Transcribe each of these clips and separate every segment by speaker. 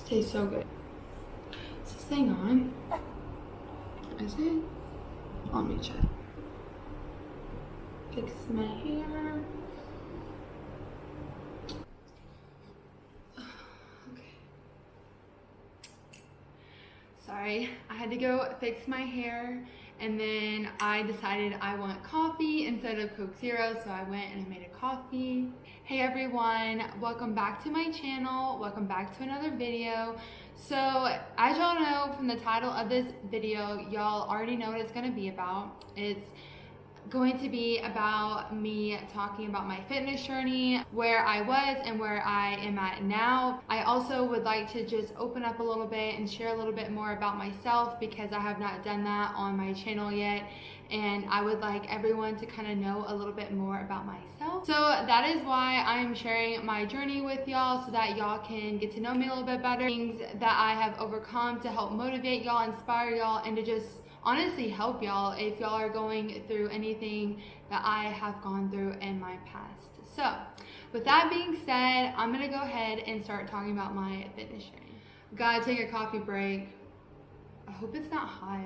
Speaker 1: Tastes so good. Is this thing on? Is it? Let me check. Fix my hair. Okay. Sorry, I had to go fix my hair, and then I decided I want coffee instead of Coke Zero, so I went and I made a coffee. Hey everyone, welcome back to my channel. Welcome back to another video. So as y'all know from the title of this video, y'all already know what it's going to be about. It's going to be about me talking about my fitness journey, where I was and where I am at now. I also would like to just open up a little bit and share a little bit more about myself, because I have not done that on my channel yet, and I would like everyone to kind of know a little bit more about myself. So that is why I am sharing my journey with y'all, so that y'all can get to know me a little bit better, things that I have overcome to help motivate y'all, inspire y'all, and to just honestly help y'all if y'all are going through anything that I have gone through in my past. So with that being said, I'm gonna go ahead and start talking about my fitness journey. Gotta take a coffee break. I hope it's not hot.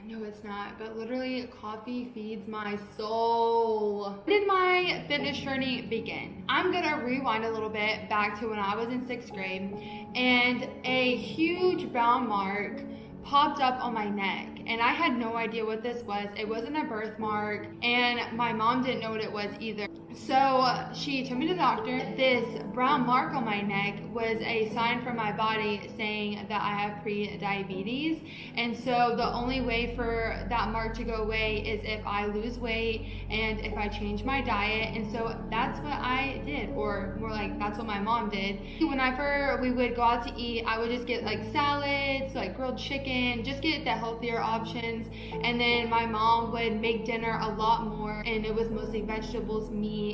Speaker 1: No, it's not, but literally coffee feeds my soul. When did my fitness journey begin? I'm gonna rewind a little bit back to when I was in 6th grade, and a huge brown mark popped up on my neck, and I had no idea what this was. It wasn't a birthmark, and my mom didn't know what it was either. So she took me to the doctor. This brown mark on my neck was a sign from my body saying that I have pre-diabetes, and so the only way for that mark to go away is if I lose weight and if I change my diet. And so that's what I did, or more like that's what my mom did. Whenever we would go out to eat, I would just get like salads, like grilled chicken, just get the healthier options, and then my mom would make dinner a lot more, and it was mostly vegetables, meat,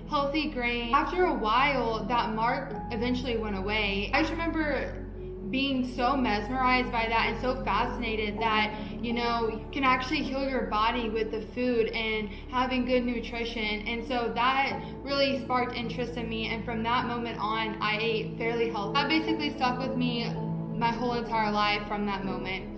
Speaker 1: healthy grain. After a while, that mark eventually went away. I just remember being so mesmerized by that and so fascinated that, you know, you can actually heal your body with the food and having good nutrition. And so that really sparked interest in me, and from that moment on, I ate fairly healthy. That basically stuck with me my whole entire life from that moment.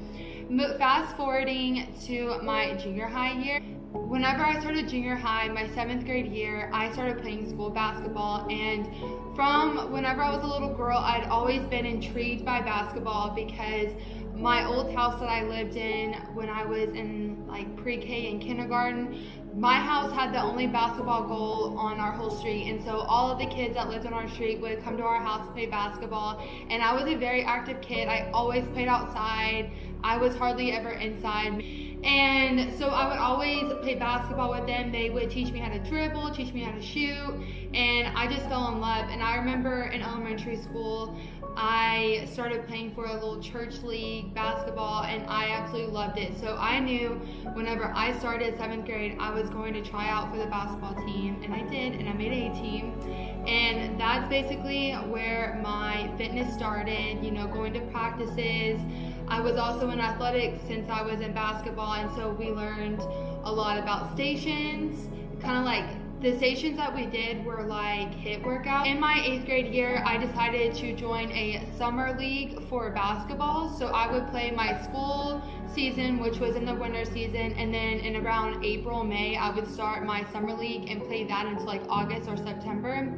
Speaker 1: Fast forwarding to my junior high year. Whenever I started junior high, my 7th grade year, I started playing school basketball, and from whenever I was a little girl, I'd always been intrigued by basketball, because my old house that I lived in when I was in like pre-K and kindergarten, my house had the only basketball goal on our whole street, and so all of the kids that lived on our street would come to our house to play basketball. And I was a very active kid. I always played outside. I was hardly ever inside. And so I would always play basketball with them. They would teach me how to dribble, teach me how to shoot, and I just fell in love. And I remember in elementary school, I started playing for a little church league basketball, and I absolutely loved it. So I knew whenever I started 7th grade, I was going to try out for the basketball team, and I did, and I made a team. And that's basically where my fitness started, you know, going to practices. I was also in athletics since I was in basketball, and so we learned a lot about stations, kind of like the stations that we did were like HIIT workouts. In my 8th grade year, I decided to join a summer league for basketball. So I would play my school season, which was in the winter season, and then in around April, May, I would start my summer league and play that until like August or September.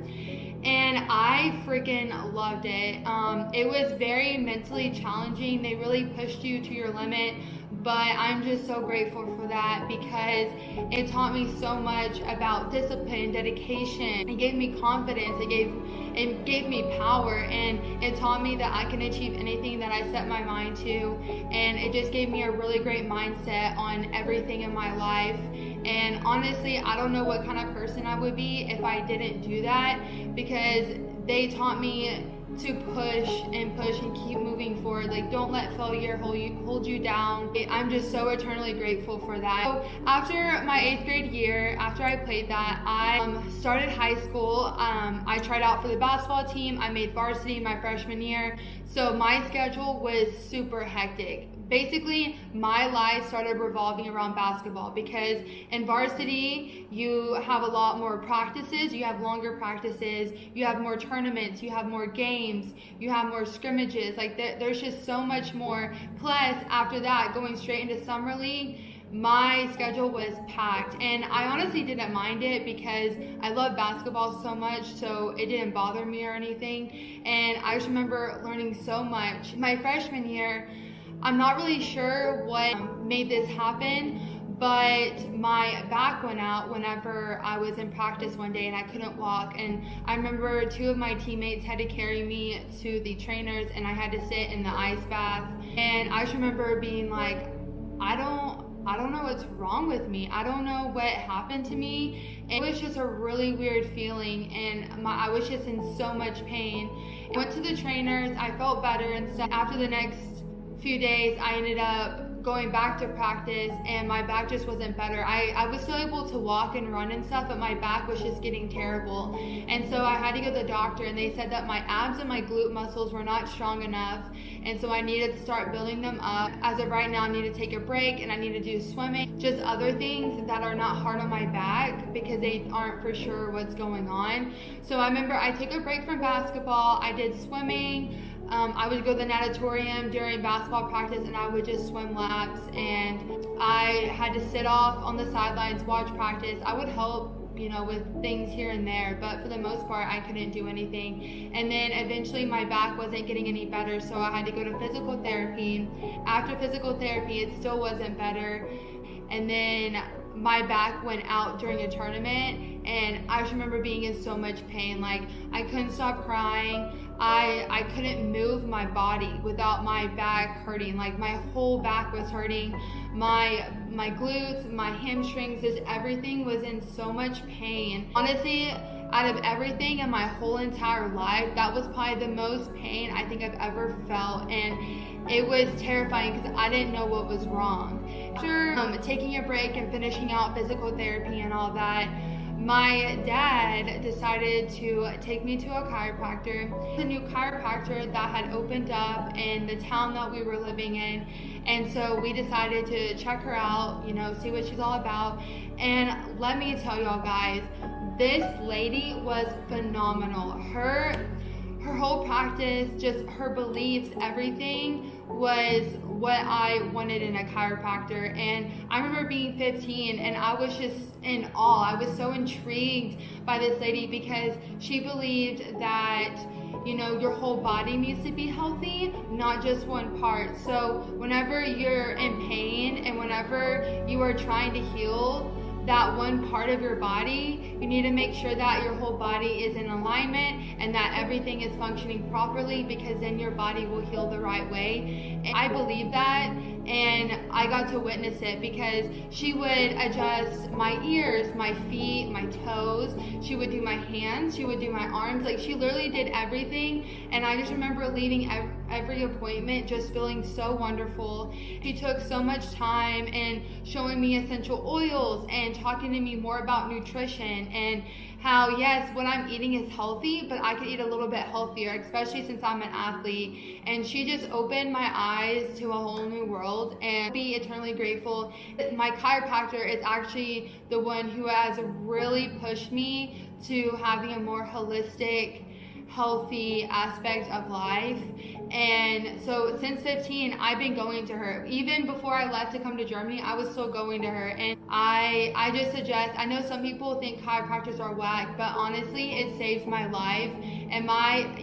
Speaker 1: And I freaking loved it. It was very mentally challenging. They really pushed you to your limit, but I'm just so grateful for that, because it taught me so much about discipline, dedication. It gave me confidence. It gave me power, and it taught me that I can achieve anything that I set my mind to. And it just gave me a really great mindset on everything in my life. And honestly, I don't know what kind of person I would be if I didn't do that, because they taught me to push and keep moving forward. Like, don't let failure hold you down. I'm just so eternally grateful for that. So after my 8th grade year, after I played that, I started high school. I tried out for the basketball team. I made varsity my freshman year. So my schedule was super hectic. Basically, my life started revolving around basketball because in varsity, you have a lot more practices, you have longer practices, you have more tournaments, you have more games, you have more scrimmages. Like, there's just so much more. Plus, after that, going straight into summer league, my schedule was packed, and I honestly didn't mind it because I love basketball so much, so it didn't bother me or anything. And I just remember learning so much. My freshman year, I'm not really sure what made this happen, but my back went out whenever I was in practice one day and I couldn't walk. And I remember 2 of my teammates had to carry me to the trainers, and I had to sit in the ice bath. And I just remember being like, I don't know what's wrong with me. I don't know what happened to me. It was just a really weird feeling, and I was just in so much pain. I went to the trainers, I felt better and stuff. After the next few days, I ended up going back to practice, and my back just wasn't better. I was still able to walk and run and stuff, but my back was just getting terrible. And so I had to go to the doctor, and they said that my abs and my glute muscles were not strong enough, and so I needed to start building them up. As of right now, I need to take a break, and I need to do swimming, just other things that are not hard on my back because they aren't for sure what's going on. So I remember I took a break from basketball, I did swimming. I would go to the natatorium during basketball practice, and I would just swim laps, and I had to sit off on the sidelines, watch practice. I would help, with things here and there, but for the most part, I couldn't do anything. And then eventually my back wasn't getting any better, so I had to go to physical therapy. After physical therapy, it still wasn't better. And then my back went out during a tournament, and I just remember being in so much pain. Like, I couldn't stop crying. I couldn't move my body without my back hurting. Like, my whole back was hurting. My glutes, my hamstrings, just everything was in so much pain. Honestly, out of everything in my whole entire life, that was probably the most pain I think I've ever felt, and it was terrifying because I didn't know what was wrong. After taking a break and finishing out physical therapy and all that, my dad decided to take me to a chiropractor. The new chiropractor that had opened up in the town that we were living in, and so we decided to check her out, see what she's all about. And let me tell y'all guys, this lady was phenomenal. Her whole practice, just her beliefs, everything was what I wanted in a chiropractor. And I remember being 15 and I was just in awe. I was so intrigued by this lady because she believed that your whole body needs to be healthy, not just one part. So whenever you're in pain and whenever you are trying to heal that one part of your body, you need to make sure that your whole body is in alignment and that everything is functioning properly, because then your body will heal the right way. And I believe that, and I got to witness it because she would adjust my ears, my feet, my toes. She would do my hands, she would do my arms. Like, she literally did everything. And I just remember leaving every appointment just feeling so wonderful. She took so much time and showing me essential oils and talking to me more about nutrition and how, yes, what I'm eating is healthy, but I could eat a little bit healthier, especially since I'm an athlete. And she just opened my eyes to a whole new world, and I'll be eternally grateful. My chiropractor is actually the one who has really pushed me to having a more holistic, healthy aspect of life. And so since 15, I've been going to her. Even before I left to come to Germany, I was still going to her. And I just suggest, I know some people think chiropractors are whack, but honestly, it saved my life. And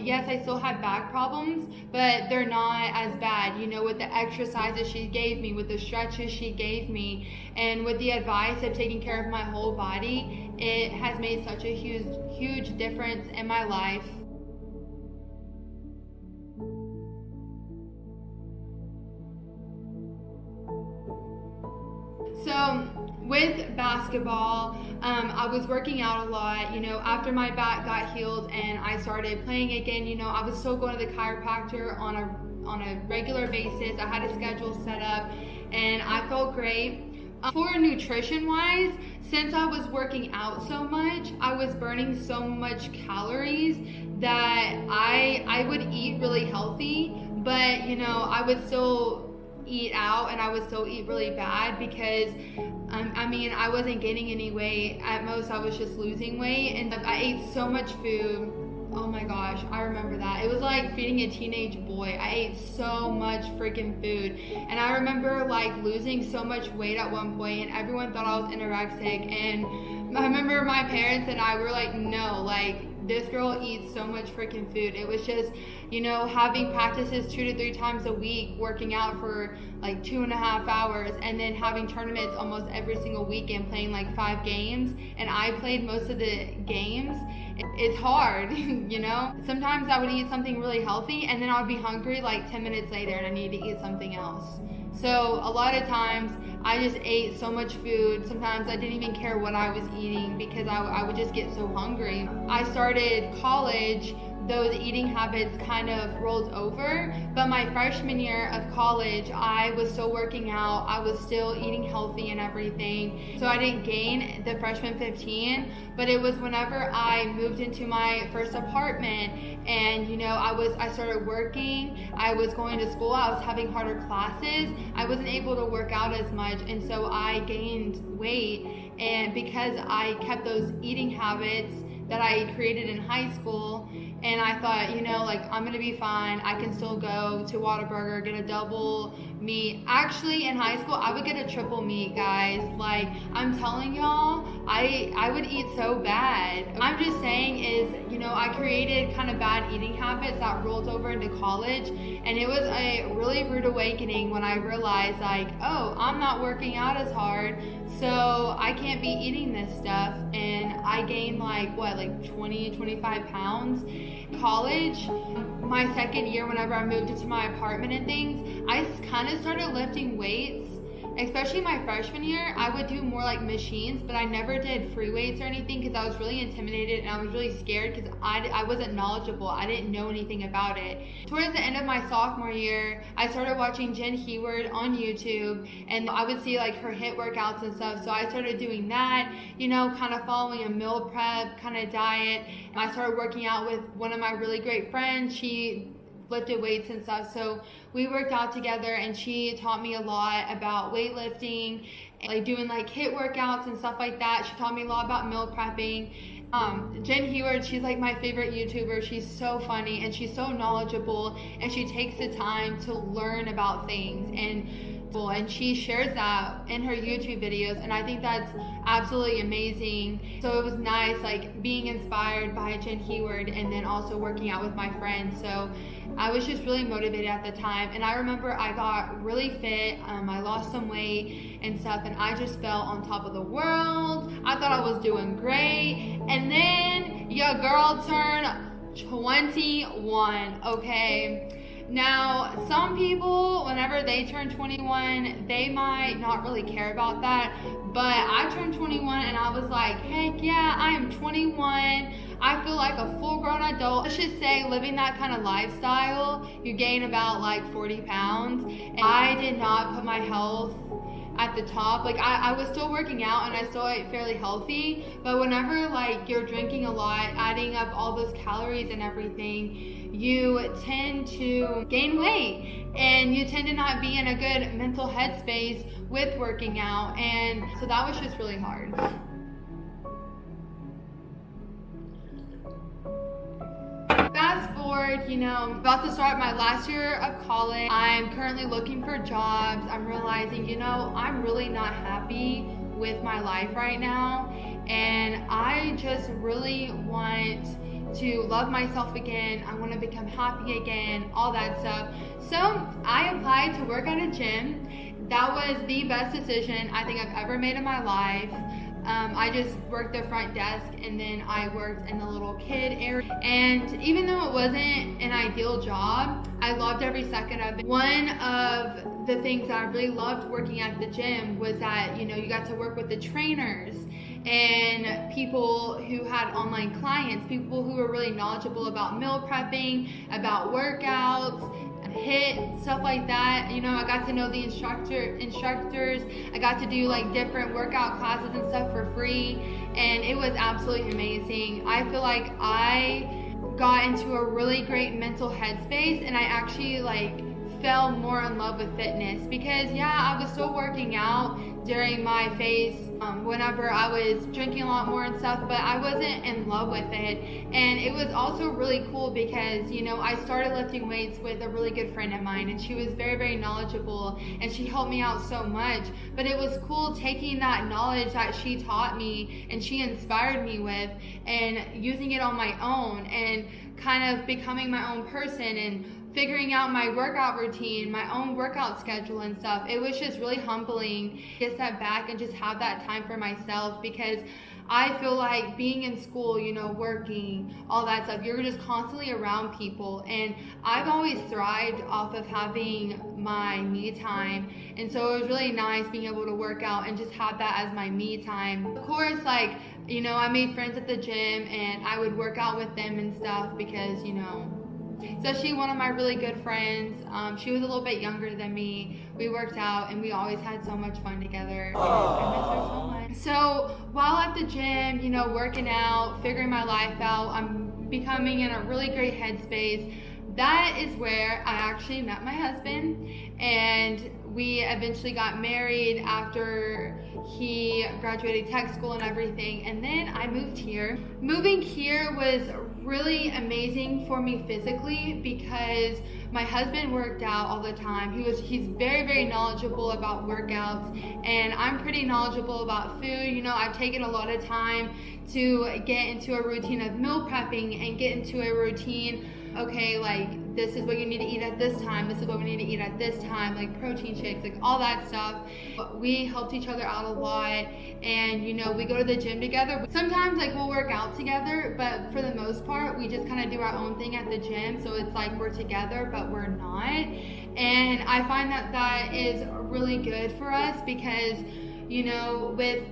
Speaker 1: yes, I still have back problems, but they're not as bad, with the exercises she gave me, with the stretches she gave me, and with the advice of taking care of my whole body. It has made such a huge difference in my life. So with basketball, I was working out a lot. After my back got healed and I started playing again, I was still going to the chiropractor on a regular basis. I had a schedule set up and I felt great. For nutrition wise, since I was working out so much, I was burning so much calories that I would eat really healthy, but I would still eat out and I would still eat really bad because I wasn't gaining any weight. At most I was just losing weight, and I ate so much food. Oh my gosh, I remember that. It was like feeding a teenage boy. I ate so much freaking food. And I remember like losing so much weight at one point and everyone thought I was anorexic. And I remember my parents and I were like, no, like this girl eats so much freaking food. It was just, having practices 2 to 3 times a week, working out for like 2.5 hours, and then having tournaments almost every single weekend, playing like 5 games. And I played most of the games. It's hard, Sometimes I would eat something really healthy and then I would be hungry like 10 minutes later and I need to eat something else. So a lot of times I just ate so much food. Sometimes I didn't even care what I was eating because I would just get so hungry. I started college, those eating habits kind of rolled over, but my freshman year of college, I was still working out. I was still eating healthy and everything. So I didn't gain the freshman 15, but it was whenever I moved into my first apartment and I started working, I was going to school, I was having harder classes, I wasn't able to work out as much, and so I gained weight. And because I kept those eating habits that I created in high school, and I thought, I'm gonna be fine. I can still go to Whataburger, get a double meat. Actually, in high school, I would get a triple meat, guys. Like, I'm telling y'all, I would eat so bad. I'm just saying is, I created kind of bad eating habits that rolled over into college, and it was a really rude awakening when I realized, like, oh, I'm not working out as hard, so I can't be eating this stuff. And I gained like 20, 25 pounds. College, my second year, whenever I moved into my apartment and things, I kind of started lifting weights. Especially my freshman year, I would do more like machines, but I never did free weights or anything because I was really intimidated and I was really scared because I wasn't knowledgeable. I didn't know anything about it. Towards the end of my sophomore year, I started watching Jen Heward on YouTube, and I would see like her HIIT workouts and stuff. So I started doing that, kind of following a meal prep kind of diet. I started working out with one of my really great friends. She lifted weights and stuff, so we worked out together and she taught me a lot about weightlifting, like doing like HIIT workouts and stuff like that. She taught me a lot about meal prepping. Jen Heward, she's like my favorite YouTuber. She's so funny and she's so knowledgeable, and she takes the time to learn about things, and she shares that in her YouTube videos, and I think that's absolutely amazing. So it was nice like being inspired by Jen Heward and then also working out with my friends. So I was just really motivated at the time, and I remember I got really fit. I lost some weight and stuff, and I just felt on top of the world. I thought I was doing great, and then your girl turned 21, okay? Now, some people, whenever they turn 21, they might not really care about that, but I turned 21 and I was like, heck yeah, I am 21. I feel like a full-grown adult. Let's just say living that kind of lifestyle, you gain about like 40 pounds. And I did not put my health at the top. Like I was still working out and I still ate fairly healthy, but whenever like you're drinking a lot, adding up all those calories and everything, you tend to gain weight and you tend to not be in a good mental headspace with working out, and so that was just really hard. Fast forward, about to start my last year of college. I'm currently looking for jobs. I'm realizing, I'm really not happy with my life right now, and I just really want to love myself again. I want to become happy again, all that stuff. So I applied to work at a gym. That was the best decision I think I've ever made in my life. I just worked the front desk, and then I worked in the little kid area. And even though it wasn't an ideal job, I loved every second of it. One of the things that I really loved working at the gym was that, you know, you got to work with the trainers and people who had online clients, people who were really knowledgeable about meal prepping, about workouts, HIIT, stuff like that. You know, I got to know the instructors. I got to do like different workout classes and stuff for free, and it was absolutely amazing. I feel like I got into a really great mental headspace, and I actually like fell more in love with fitness because I was still working out during my phase whenever I was drinking a lot more and stuff, but I wasn't in love with it. And it was also really cool because, you know, I started lifting weights with a really good friend of mine, and she was very, very knowledgeable, and she helped me out so much. But it was cool taking that knowledge that she taught me and she inspired me with and using it on my own and kind of becoming my own person and figuring out my workout routine, my own workout schedule and stuff. It was just really humbling to step back and just have that time for myself, because I feel like being in school, you know, working, all that stuff, you're just constantly around people, and I've always thrived off of having my me time. And so it was really nice being able to work out and just have that as my me time. Of course, like, you know, I made friends at the gym and I would work out with them and stuff because, you know, especially one of my really good friends, she was a little bit younger than me. We worked out and we always had so much fun together. I miss her so much. So while at the gym, you know, working out, figuring my life out, I'm becoming in a really great headspace. That is where I actually met my husband, and we eventually got married after he graduated tech school and everything, and then I moved here. Moving here was really amazing for me physically because my husband worked out all the time. He's very, very knowledgeable about workouts, and I'm pretty knowledgeable about food. You know, I've taken a lot of time to get into a routine of meal prepping and get into a routine, okay, like this is what you need to eat at this time, this is what we need to eat at this time, like protein shakes, like all that stuff. We helped each other out a lot, and you know, we go to the gym together. Sometimes like we'll work out together, but for the most part we just kind of do our own thing at the gym, so it's like we're together but we're not. And I find that that is really good for us because, you know, with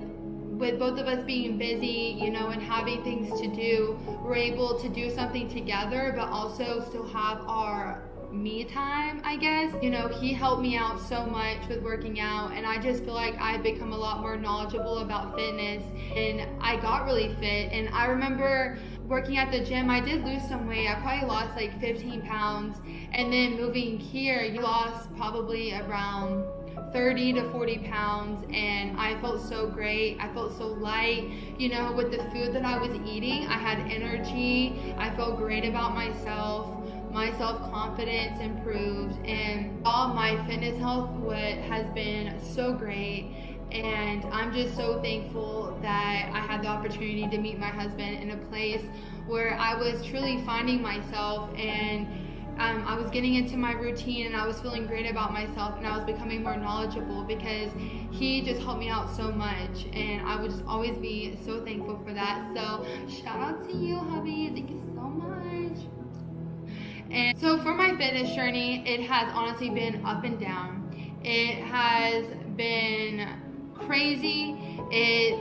Speaker 1: both of us being busy, you know, and having things to do, we're able to do something together, but also still have our me time, I guess. You know, he helped me out so much with working out, and I just feel like I've become a lot more knowledgeable about fitness, and I got really fit. And I remember working at the gym, I did lose some weight. I probably lost like 15 pounds, and then moving here, you lost probably around 30 to 40 pounds, and I felt so great. I felt so light. You know, with the food that I was eating, I had energy. I felt great about myself. My self-confidence improved, and all my fitness health has been so great. And I'm just so thankful that I had the opportunity to meet my husband in a place where I was truly finding myself, and I was getting into my routine, and I was feeling great about myself, and I was becoming more knowledgeable because he just helped me out so much, and I would just always be so thankful for that. So shout out to you, hubby. Thank you so much. And so for my fitness journey, it has honestly been up and down. It has been crazy. It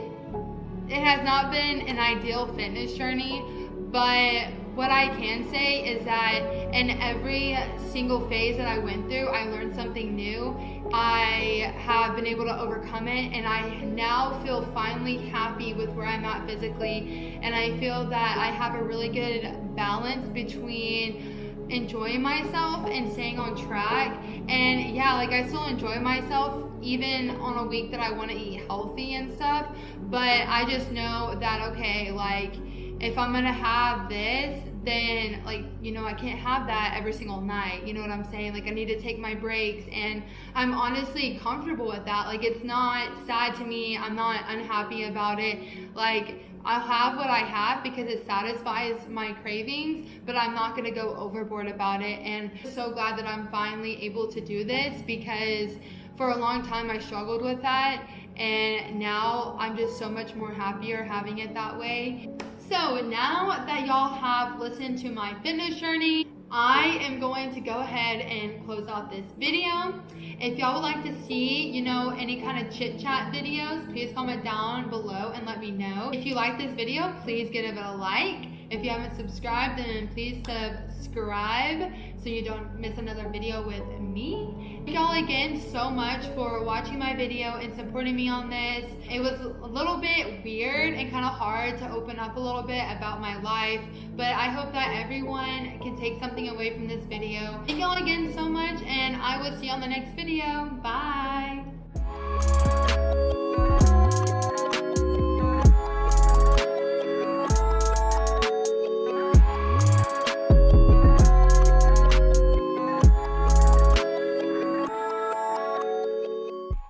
Speaker 1: has not been an ideal fitness journey, but what I can say is that in every single phase that I went through, I learned something new. I have been able to overcome it, and I now feel finally happy with where I'm at physically, and I feel that I have a really good balance between enjoying myself and staying on track. And yeah, like I still enjoy myself even on a week that I want to eat healthy and stuff, but I just know that, okay, like if I'm gonna have this, then like, you know, I can't have that every single night. You know what I'm saying? Like I need to take my breaks, and I'm honestly comfortable with that. Like it's not sad to me. I'm not unhappy about it. Like I'll have what I have because it satisfies my cravings, but I'm not going to go overboard about it. And I'm so glad that I'm finally able to do this, because for a long time I struggled with that, and now I'm just so much more happier having it that way. So now that y'all have listened to my fitness journey, I am going to go ahead and close out this video. If y'all would like to see, you know, any kind of chit chat videos, please comment down below and let me know. If you like this video, please give it a like. If you haven't subscribed, then please subscribe so you don't miss another video with me. Thank y'all again so much for watching my video and supporting me on this. It was a little bit weird and kind of hard to open up a little bit about my life, but I hope that everyone can take something away from this video. Thank y'all again so much, and I will see you on the next video. Bye.